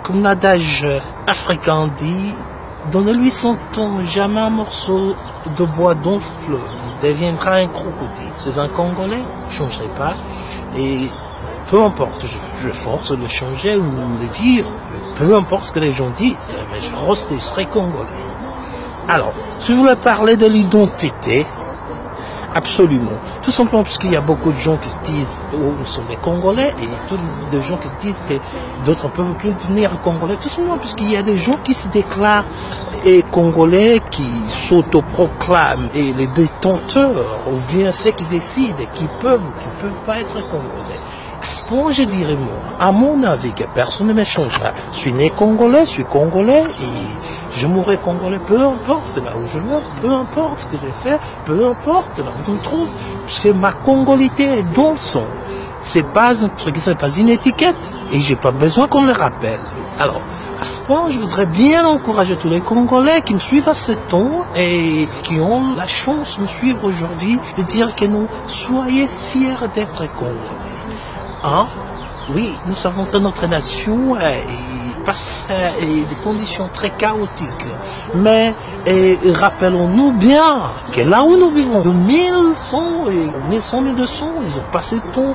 comme l'adage africain dit, donne-lui son temps, jamais un morceau de bois dans le fleuve deviendra un crocodile. C'est un Congolais, je ne changerai pas. Et peu importe, je force de le changer ou de le dire, peu importe ce que les gens disent, mais je serai Congolais. Alors, si je voulais parler de l'identité, absolument. Tout simplement parce qu'il y a beaucoup de gens qui se disent oh, nous sommes des Congolais et tous des gens qui se disent que d'autres ne peuvent plus devenir Congolais. Tout simplement parce qu'il y a des gens qui se déclarent Congolais, qui s'autoproclament et les détenteurs ou bien ceux qui décident qui peuvent ou qui ne peuvent pas être Congolais. À ce point, je dirais moi, à mon avis, que personne ne me changera. Je suis né Congolais, je suis Congolais et je mourrai Congolais, peu importe là où je meurs, peu importe ce que je fais, peu importe là où je me trouve, parce que ma congolité est dans le sang. C'est pas un truc, c'est pas une étiquette et j'ai pas besoin qu'on me le rappelle. Alors, à ce point, je voudrais bien encourager tous les Congolais qui me suivent à ce temps et qui ont la chance de me suivre aujourd'hui de dire que nous soyez fiers d'être Congolais. Hein? Oui, nous savons que notre nation passe des conditions très chaotiques. Mais rappelons-nous bien que là où nous vivons, de 1100 et 1100, 1200, ils ont passé des temps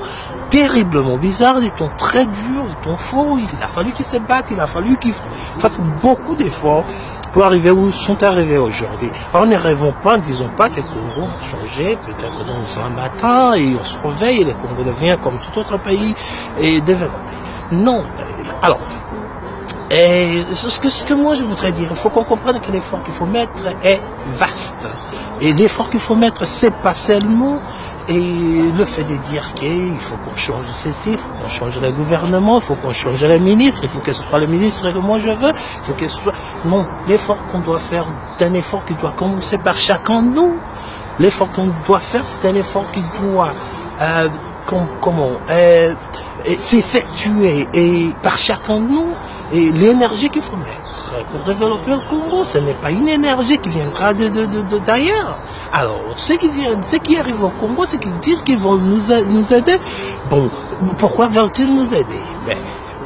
terriblement bizarres, des temps très durs, des temps faux. Il a fallu qu'ils se battent, il a fallu qu'ils fassent beaucoup d'efforts pour arriver où ils sont arrivés aujourd'hui. Alors ne rêvons pas, ne disons pas que le Congo va changer, peut-être dans un matin, et on se réveille, et le Congo devient comme tout autre pays et développé. Non. Alors, ce que moi je voudrais dire, il faut qu'on comprenne que l'effort qu'il faut mettre est vaste. Et l'effort qu'il faut mettre, c'est pas seulement le fait de dire qu'il faut qu'on change ceci, il faut qu'on change le gouvernement, il faut qu'on change les ministres, il faut que ce soit le ministre que moi je veux, il faut que ce soit... Non, l'effort qu'on doit faire, c'est un effort qui doit commencer par chacun de nous. L'effort qu'on doit faire, c'est un effort qui doit... s'effectuer et par chacun de nous et l'énergie qu'il faut mettre pour développer le Congo, ce n'est pas une énergie qui viendra d'ailleurs. Alors, ceux qui arrivent au Congo, ceux qui disent qu'ils vont nous aider, bon, pourquoi veulent-ils nous aider? Ben,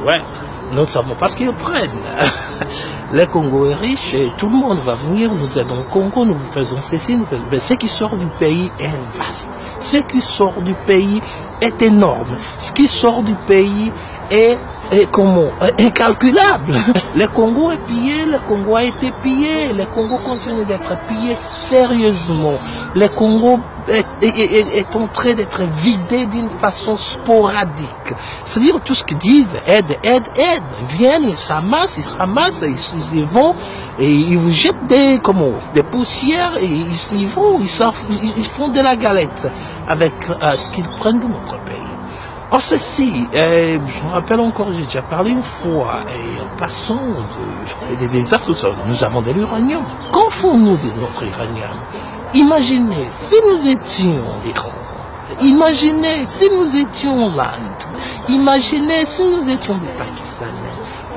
ouais, nous ne savons pas ce qu'ils prennent. Le Congo est riche et tout le monde va venir, nous aidons au Congo, nous faisons ceci, mais ce qui sort du pays est vaste. Ce qui sort du pays est énorme. Ce qui sort du pays est incalculable. Le Congo est pillé, le Congo a été pillé, le Congo continue d'être pillé sérieusement. Le Congo est en train d'être vidé d'une façon sporadique. C'est-à-dire tout ce qu'ils disent, aide. Viennent, ils se ramassent, ils vont et ils vous jettent des poussières et ils font de la galette avec ce qu'ils prennent de notre pays. En ceci, je me rappelle encore, j'ai déjà parlé une fois, et en passant des affaires, nous avons de l'uranium. Qu'en font-nous de notre uranium? Imaginez si nous étions l'Iran, imaginez si nous étions l'Inde, imaginez si nous étions des Pakistanais,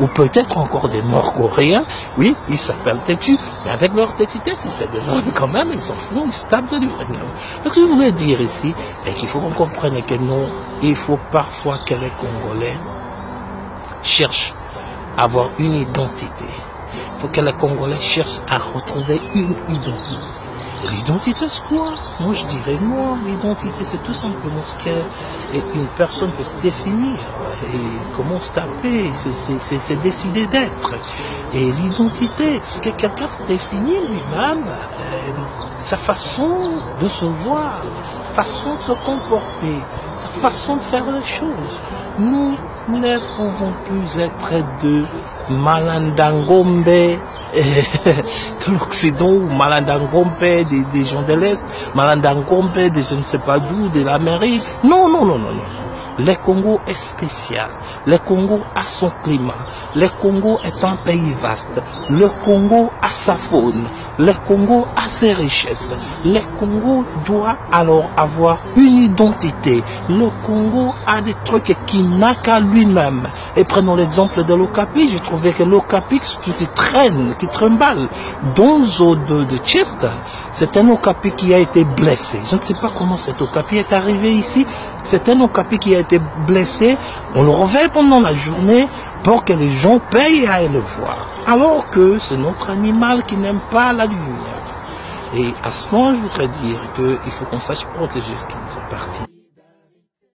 ou peut-être encore des Nord-Coréens, oui, ils s'appellent têtus, mais avec leur têtitude, c'est des gens quand même, ils s'en font, ils se tapent de l'uranium. Ce que je voulais dire ici, c'est qu'il faut qu'on comprenne que non, il faut parfois que les Congolais cherchent à avoir une identité. Il faut que les Congolais cherchent à retrouver une identité. L'identité, c'est quoi? Moi, je dirais, l'identité, c'est tout simplement ce qu'une personne peut se définir et comment se taper, c'est décider d'être. Et l'identité, c'est que quelqu'un se définit lui-même, sa façon de se voir, sa façon de se comporter, sa façon de faire les choses. Nous ne pouvons plus être de Malandangombe de l'Occident ou Malandangombe des gens de l'Est, Malandangombe de je ne sais pas d'où, de l'Amérique. Non. Le Congo est spécial. Le Congo a son climat. Le Congo est un pays vaste. Le Congo a sa faune. Le Congo a ses richesses. Le Congo doit alors avoir une identité. Le Congo a des trucs qu'il n'a qu'à lui-même. Et prenons l'exemple de l'Okapi. J'ai trouvé que l'Okapi qui trimballe dans l'eau de Chester, c'est un Okapi qui a été blessé. Je ne sais pas comment cet Okapi est arrivé ici. C'est un Okapi qui a été blessé, on le réveille pendant la journée pour que les gens payent à aller le voir. Alors que c'est notre animal qui n'aime pas la lumière. Et à ce moment, je voudrais dire qu'il faut qu'on sache protéger ce qui nous appartient.